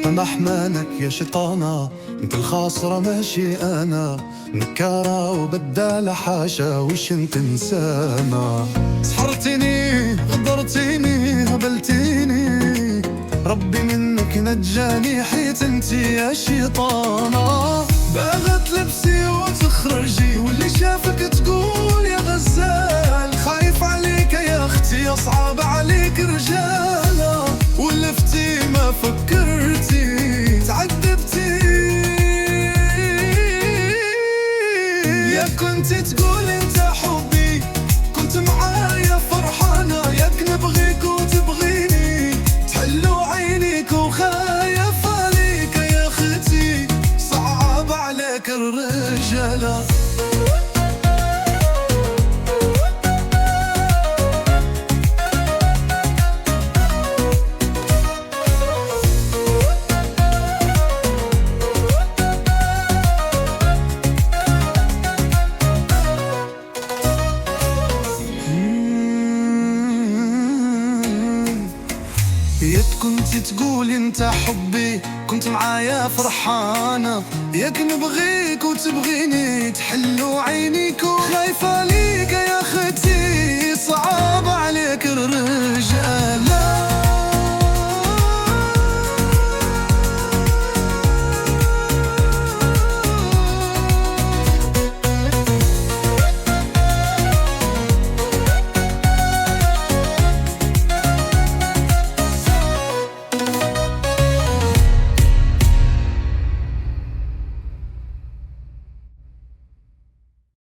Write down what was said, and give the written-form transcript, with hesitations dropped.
محمانك يا شيطانة، انت الخاسرة ماشي انا، نكارة وبدالة حاشا وش انت انسانة. سحرتني غدرتيني هبلتيني، ربي منك نجاني حيت انت يا شيطانة. باغت لبسي وتخرجي واللي شافك تقول يا غزال، خايف عليك يا اختي اصعب عليك رجالة، ولفتي ما فكرتي تعذبتي. يا كنت تقول انت حبي كنت معايا فرحانة، ياك نبغيك وتبغيني تحلو عينيك وخايف عليك يا اختي صعب عليك الرجالة. ياك كنت تقول انت حبي كنت معايا فرحانة، ياك نبغيك وتبغيني تحلو عينيك وخايفة عليك يا اختي صعب عليك